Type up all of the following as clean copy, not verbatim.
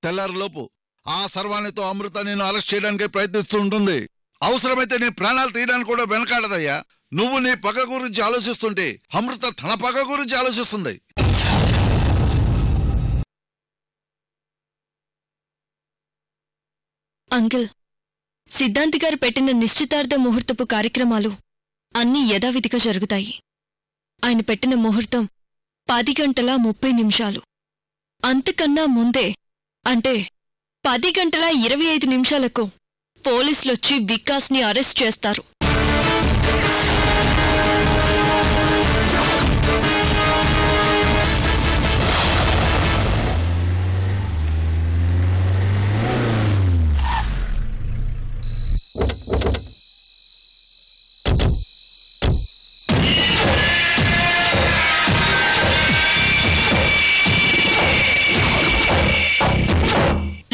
తెల్లారిలోపు ఆ సర్వాణితో అమృత నేను అరెస్ట్ చేయడానికి ప్రయత్నిస్తూ ఉంటుంది. అవసరమైతే నీ ప్రాణాలు తీయడానికి కూడా వెనకాడదయ్యా. నువ్వు నీ పగ గురించి ఆలోచిస్తుంటే అమృత తన పగ గురించి ఆలోచిస్తుంది. అంకుల్, సిద్ధాంతి గారు పెట్టిన నిశ్చితార్థ ముహూర్తపు కార్యక్రమాలు అన్నీ యథావిధిగా జరుగుతాయి. ఆయన పెట్టిన ముహూర్తం 10:30 అంతకన్నా ముందే, అంటే 10:25 పోలీసులొచ్చి వికాస్ని అరెస్ట్ చేస్తారు.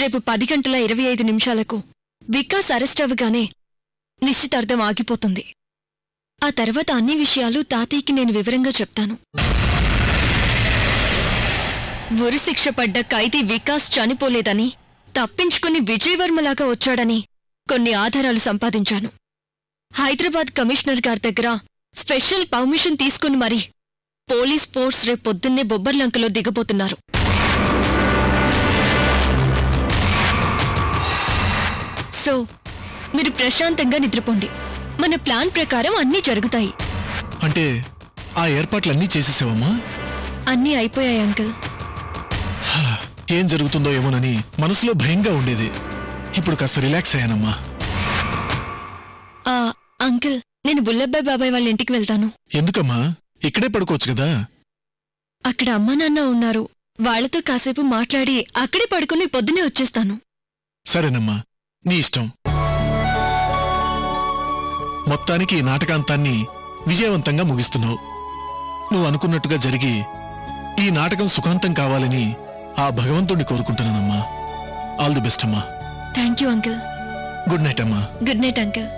రేపు 10:25 వికాస్ అరెస్ట్ అవ్వగానే నిశ్చితార్థం ఆగిపోతుంది. ఆ తర్వాత అన్ని విషయాలు తాతయ్యకి నేను వివరంగా చెప్తాను. ఉరిశిక్ష పడ్డ ఖైదీ వికాస్ చనిపోలేదని, తప్పించుకుని విజయవర్మలాగా వచ్చాడని కొన్ని ఆధారాలు సంపాదించాను. హైదరాబాద్ కమిషనర్ గారి దగ్గర స్పెషల్ పర్మిషన్ తీసుకుని మరి పోలీస్ ఫోర్స్ రేపొద్దున్నే బొబ్బర్లంకలో దిగబోతున్నారు. సో మీరు ప్రశాంతంగా నిద్రపోండి. మన ప్లాన్ ప్రకారం అన్నీ జరుగుతాయి. అంటే ఆ ఏర్పాట్లన్నీ చేసేసావమ్మా? అన్నీ అయిపోయాయి అంకుల్. ఏం జరుగుతుందో ఏమోనని మనసులో భయంగా ఉండేది. ఇప్పుడు కాస్త రిలాక్స్ అయ్యానమ్మా. అంకుల్, నేను బుల్లబ్బాయి బాబాయ్ వాళ్ళ ఇంటికి వెళ్తాను. ఎందుకమ్మా? ఇక్కడే పడుకోవచ్చు కదా. అక్కడ అమ్మా నాన్న ఉన్నారు. వాళ్లతో కాసేపు మాట్లాడి అక్కడే పడుకుని పొద్దునే వచ్చేస్తాను. సరేనమ్మా, నీ ఇష్టం. మొత్తానికి ఈ నాటకాంతాన్ని విజయవంతంగా ముగిస్తున్నావు. నువ్వు అనుకున్నట్టుగా జరిగి ఈ నాటకం సుఖాంతం కావాలని ఆ భగవంతుడిని కోరుకుంటున్నానమ్మా. ఆల్ ది బెస్ట్ అమ్మా. Thank you uncle. Good night అమ్మా. Good night uncle.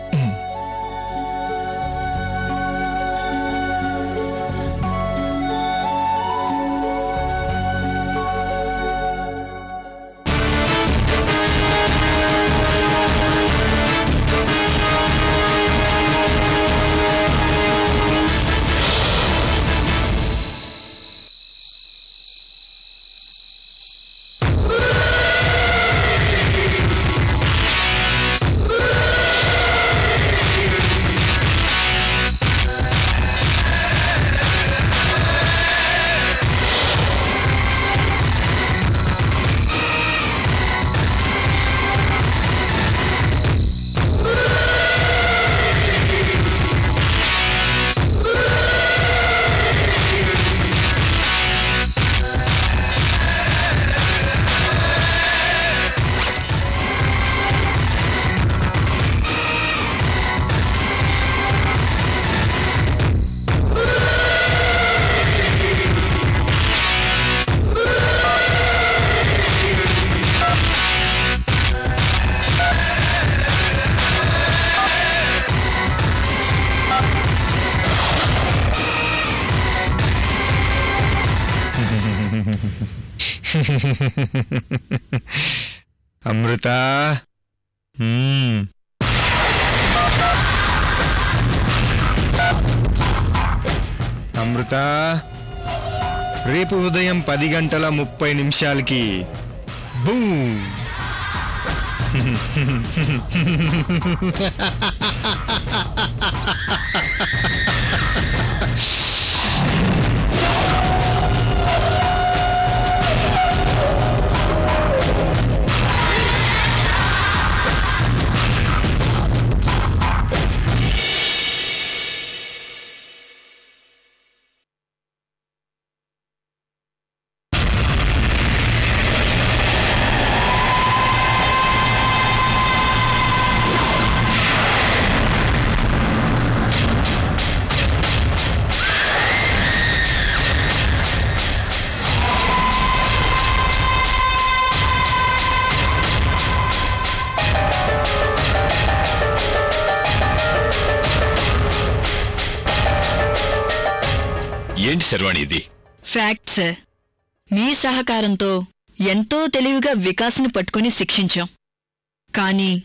Amrita, Amrita, రేపు ఉదయం 10:30 బూమ్. ఏంటి శర్వాణి ఇది? Fact sir. మీ సహకారంతో ఎంతో తెలివిగా వికాస్ని పట్టుకుని శిక్షించాం. కాని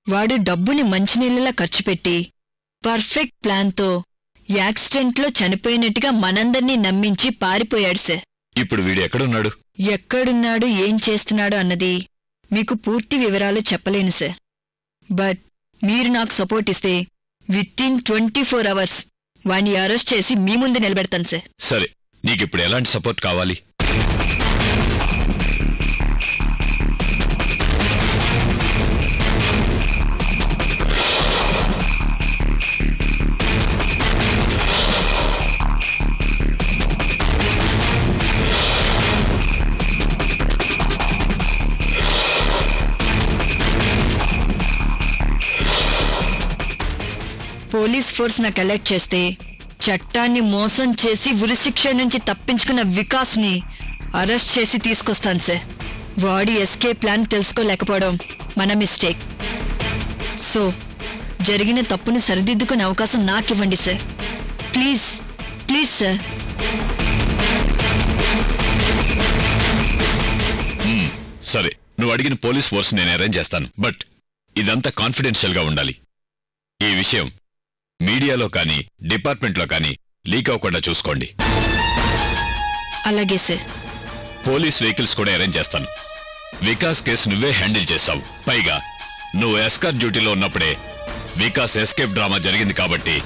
వాడు డబ్బుని మంచినీళ్ళలా ఖర్చుపెట్టి పర్ఫెక్ట్ ప్లాన్తో యాక్సిడెంట్లో చనిపోయినట్టుగా మనందర్నీ నమ్మించి పారిపోయాడు సార్. ఇప్పుడు వీడు ఎక్కడున్నాడు? ఎక్కడున్నాడు, ఏం చేస్తున్నాడు అన్నది మీకు పూర్తి వివరాలు చెప్పలేను సార్. బట్ మీరు నాకు సపోర్ట్ ఇస్తే వితిన్ 24 hours వాణ్ణి అరెస్ట్ చేసి మీ ముందు నిలబెడతాను సార్. సరే, నీకిప్పుడు ఎలాంటి సపోర్ట్ కావాలి? పోలీస్ ఫోర్స్ నాకు అలర్ట్ చేస్తే చట్టాన్ని మోసం చేసి ఉరిశిక్ష నుంచి తప్పించుకున్న వికాస్ని అరెస్ట్ చేసి తీసుకొస్తాను సార్. వాడి ఎస్కేప్ ప్లాన్ తెలుసుకోలేకపోవడం మన మిస్టేక్. సో జరిగిన తప్పుని సరిదిద్దుకునే అవకాశం నాకివ్వండి సార్. Please please sir. సరే, నువ్వు అడిగిన పోలీస్ ఫోర్స్ నేను అరేంజ్ చేస్తాను. బట్ ఇదంతా కాన్ఫిడెన్షియల్గా ఉండాలి. ఈ విషయం మీడియాలో కానీ డిపార్ట్మెంట్లో కానీ లీక్ అవ్వకుండా చూసుకోండి. అలాగే సార్. పోలీస్ వెహికల్స్ కూడా అరేంజ్ చేస్తాను. వికాస్ కేసు నువ్వే హ్యాండిల్ చేస్తావు. పైగా నువ్వు ఎస్కార్ట్ డ్యూటీలో ఉన్నప్పుడే వికాస్ ఎస్కేప్ డ్రామా జరిగింది కాబట్టి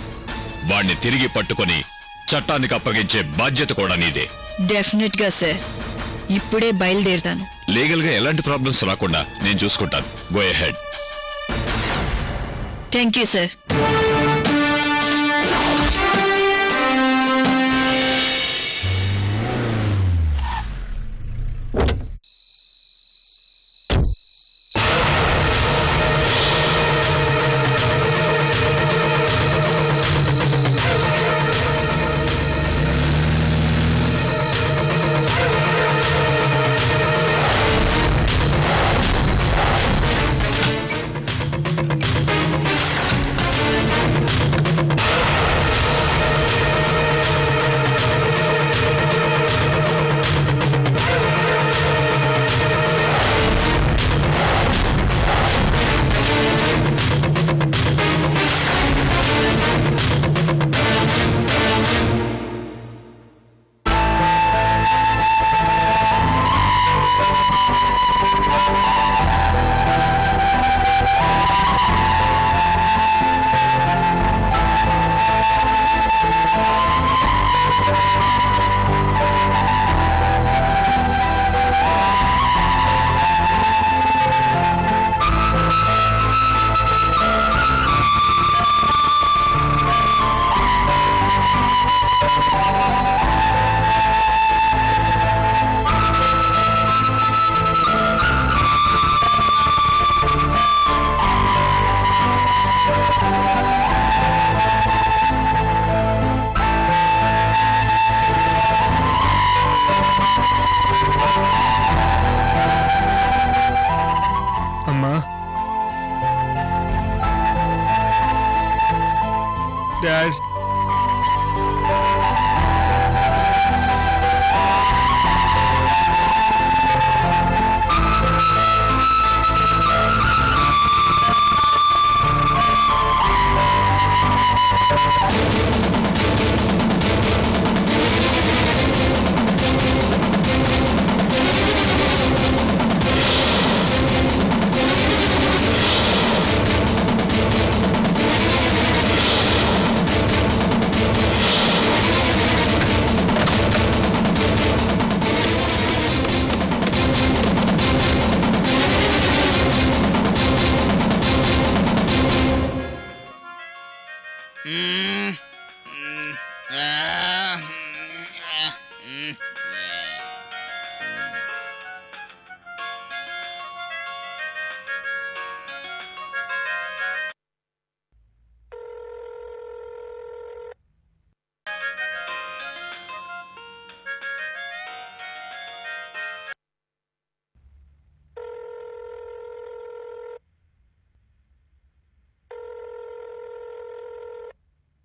వాణ్ణి తిరిగి పట్టుకొని చట్టానికి అప్పగించే బాధ్యత కూడా నీదే. డెఫినెట్ గా సార్. ఇప్పుడే బయలుదేరుతాను. లీగల్గా ఎలాంటి ప్రాబ్లమ్స్ రాకుండా నేను చూసుకుంటాను. Go ahead. Thank you sir. Dad.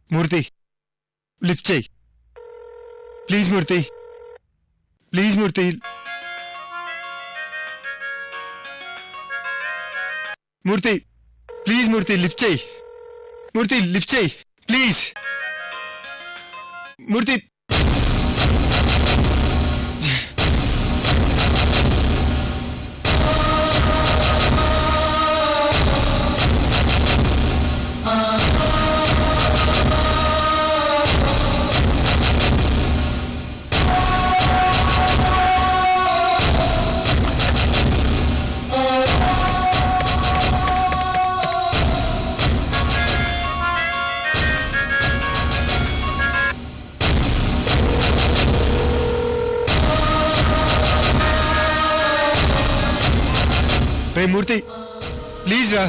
Murthy lift చేయి please. Murthy please. Murthy Murthy please Murthy lift చేయి. మూర్తి లిఫ్ట్ చేయి ప్లీజ్. మూర్తి మూర్తి ప్లీజ్ రా,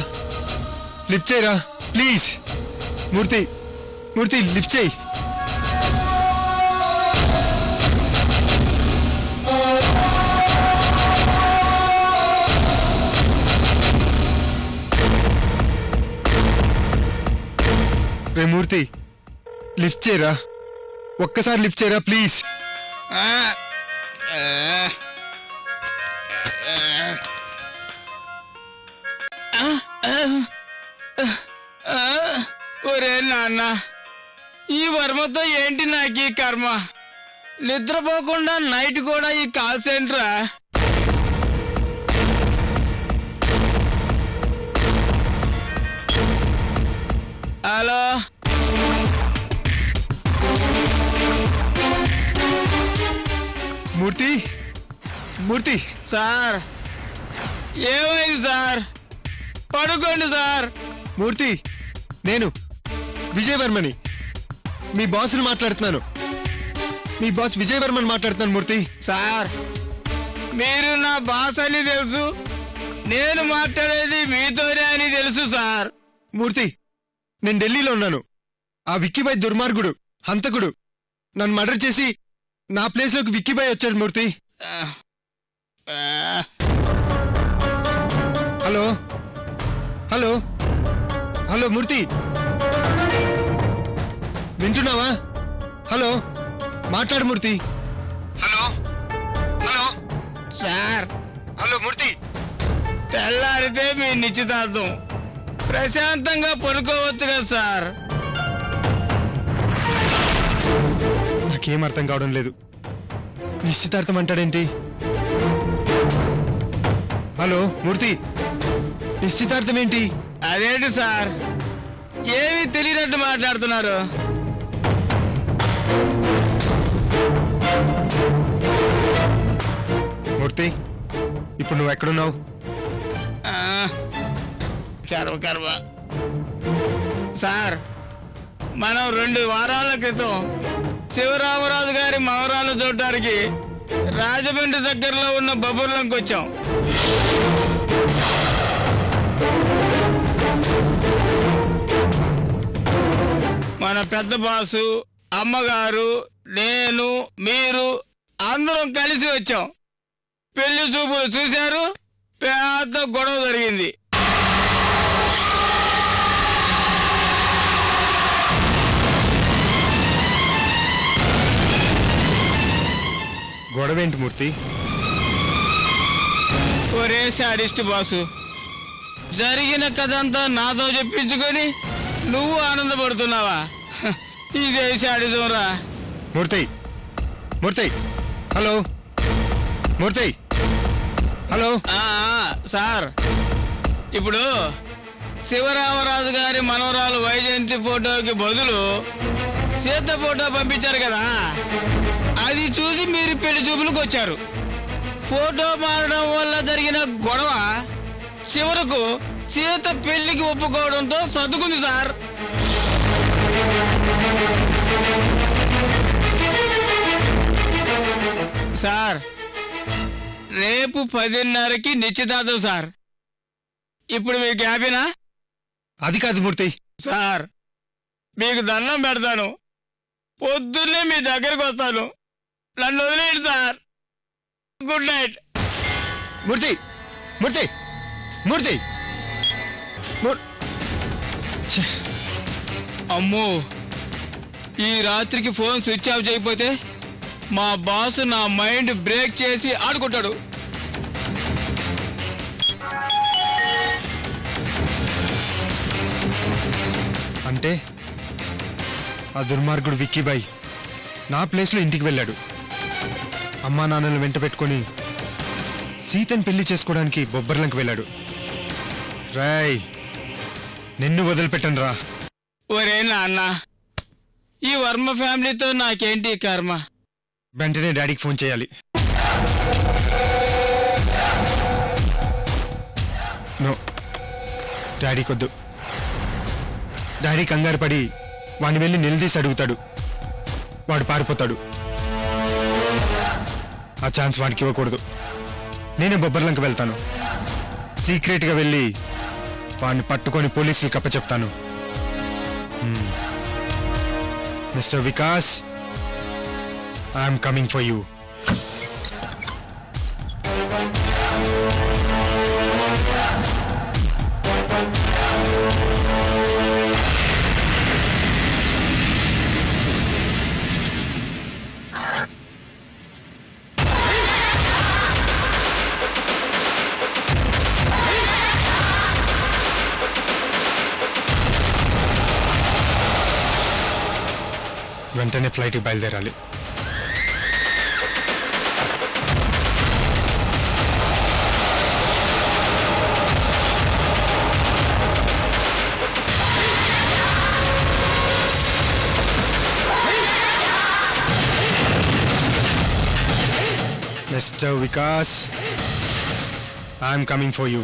లిఫ్ట్ చేయరా ప్లీజ్. మూర్తి మూర్తి లిఫ్ట్ చేయి. రే మూర్తి లిఫ్ట్ చేయరా, ఒక్కసారి లిఫ్ట్ చేయరా ప్లీజ్. ఒరే నాన్న, ఈ వర్మతో ఏంటి నాకు ఈ కర్మ? నిద్రపోకుండా నైట్ కూడా ఈ కాల్ సెంటరా? హలో మూర్తి మూర్తి సార్, ఏమైంది సార్? పడుకోండి సార్. మూర్తి నేను విజయవర్మని, మీ బాస్ని మాట్లాడుతున్నాను. మీ బాస్ విజయవర్మని మాట్లాడుతున్నాను. మూర్తి సార్, మీరు నా బాస్ అని తెలుసు, నేను మాట్లాడేది మీతోనే అని తెలుసు సార్. మూర్తి నేను ఢిల్లీలో ఉన్నాను. ఆ విక్కీబాయ్ దుర్మార్గుడు, హంతకుడు నన్ను మర్డర్ చేసి నా ప్లేస్లోకి విక్కీబాయ్ వచ్చాడు. మూర్తి హలో హలో హలో మూర్తి వింటున్నావా? హలో మాట్లాడు మూర్తి. హలో హలో సార్, హలో మూర్తి. తెల్లారితే మీ నిశ్చితార్థం, ప్రశాంతంగా పడుకోవచ్చు కదా సార్. నాకేం అర్థం కావడం లేదు. నిశ్చితార్థం అంటాడేంటి? హలో మూర్తి, నిశ్చితార్థం ఏంటి? అదేంటి సార్, ఏమీ తెలియనట్టు మాట్లాడుతున్నారు? మూర్తి ఇప్పుడు నువ్వు ఎక్కడున్నావు? కర్మ కర్మ సార్, మనం 2 వారాల క్రితం శివరామరాజు గారి మనవరాలు చూడటానికి రాజమండ్రి దగ్గరలో ఉన్న బబుర్లంకి వచ్చాం. మన పెద్ద బాసు, అమ్మగారు, నేను, మీరు అందరం కలిసి వచ్చాం. పెళ్లి చూపులు చూశారు, పెద్ద గొడవ జరిగింది. గొడవేంటి మూర్తి? ఒరే శాడిస్ట్ బాసు, జరిగిన కథంతా నాతో చెప్పించుకొని నువ్వు ఆనందపడుతున్నావా? ఇదే శాడిజం రా. మూర్తి మూర్తి హలో మూర్తి హలో. సార్, ఇప్పుడు శివరామరాజు గారి మనవరాలు వైజయంతి ఫోటోకి బదులు సీత ఫోటో పంపించారు కదా, అది చూసి మీరు పెళ్లి చూపులకు వచ్చారు. ఫోటో మారడం వల్ల జరిగిన గొడవ చివరకు సీత పెళ్లికి ఒప్పుకోవడంతో సర్దుకుంది సార్. సార్, రేపు 10:30కి నిశ్చితార్థం సార్. ఇప్పుడు మీకు హ్యాపీనా? అది కాదు మూర్తి. సార్, మీకు దండం పెడతాను, పొద్దున్నే మీ దగ్గరకు వస్తాను, నన్ను వదిలేయండి sir. Good night. Murthy Murthy Murthy. అమ్మో, ఈ రాత్రికి ఫోన్ స్విచ్ ఆఫ్ చేయకపోతే మా బాస్ నా మైండ్ బ్రేక్ చేసి ఆడుకుంటాడు. అంటే ఆ దుర్మార్గుడు విక్కీబాయ్ నా ప్లేస్లో ఇంటికి వెళ్ళాడు. అమ్మా నాన్నలు వెంట పెట్టుకొని సీతని పెళ్లి చేసుకోవడానికి బొబ్బర్లంకి వెళ్ళాడు. రాయ్, నిన్ను వదిలిపెట్టను రా. ఒరే నాన్న, ఈ వర్మ ఫ్యామిలీతో నాకేంటి కర్మ? వెంటనే డాడీకి ఫోన్ చేయాలి. No, daddy కొద్దు. డాడీ కంగారు పడి వాడిని వెళ్ళి నిలదీసి అడుగుతాడు. వాడు పారిపోతాడు. ఆ ఛాన్స్ వాడికి ఇవ్వకూడదు. నేనే బొబ్బర్లంకి వెళ్తాను. సీక్రెట్గా వెళ్ళి వాడిని పట్టుకొని పోలీసులకు అప్పచెప్తాను. Mister Vikas, I'm coming for you. వెంటనే ఫ్లైట్కి బయలుదేరాలి. Mister Vikas, I'm coming for you.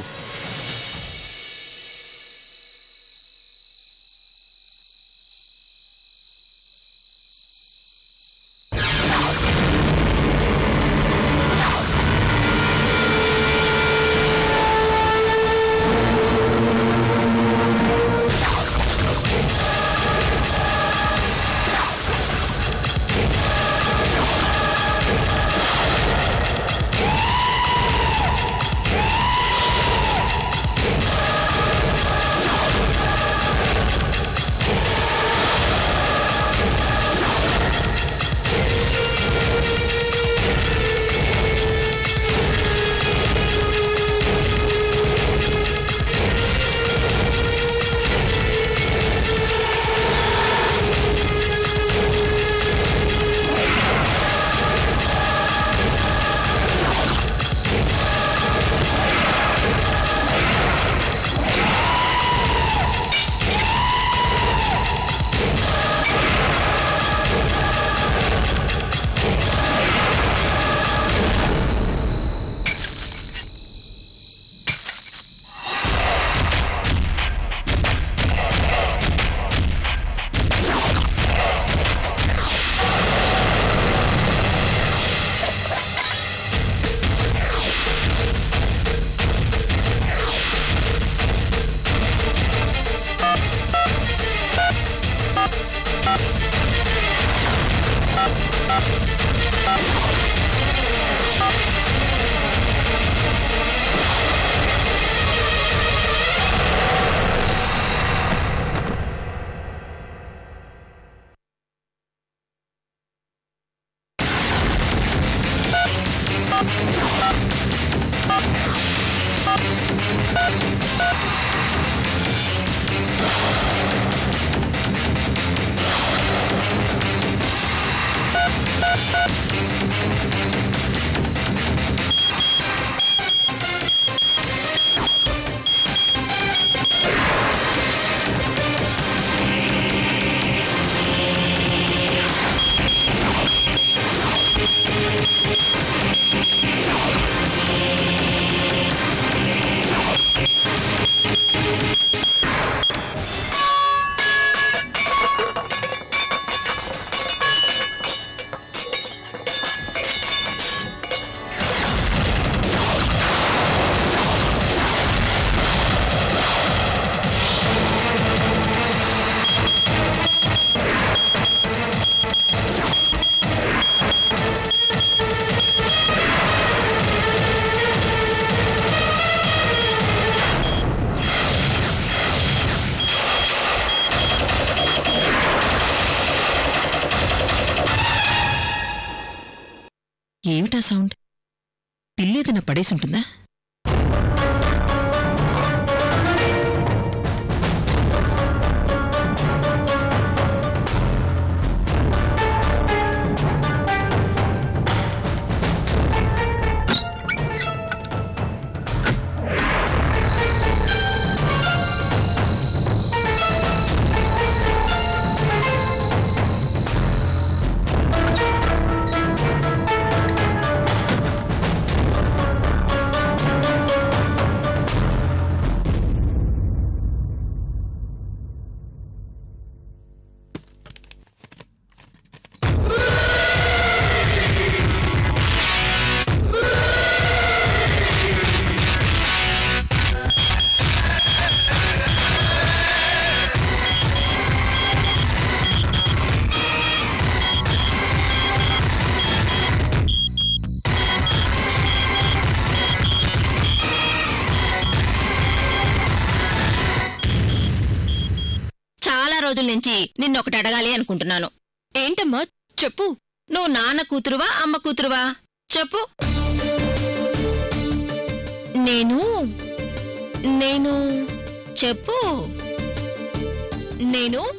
ఏమిటా సౌండ్? పిల్లేదన్నా పడేసుంటుందా? రోజుల నుంచి నిన్నొకటి అడగాలి అనుకుంటున్నాను. ఏంటమ్మా చెప్పు. నువ్వు నాన్న కూతురువా అమ్మ కూతురువా చెప్పు. నేను చెప్పు. నేను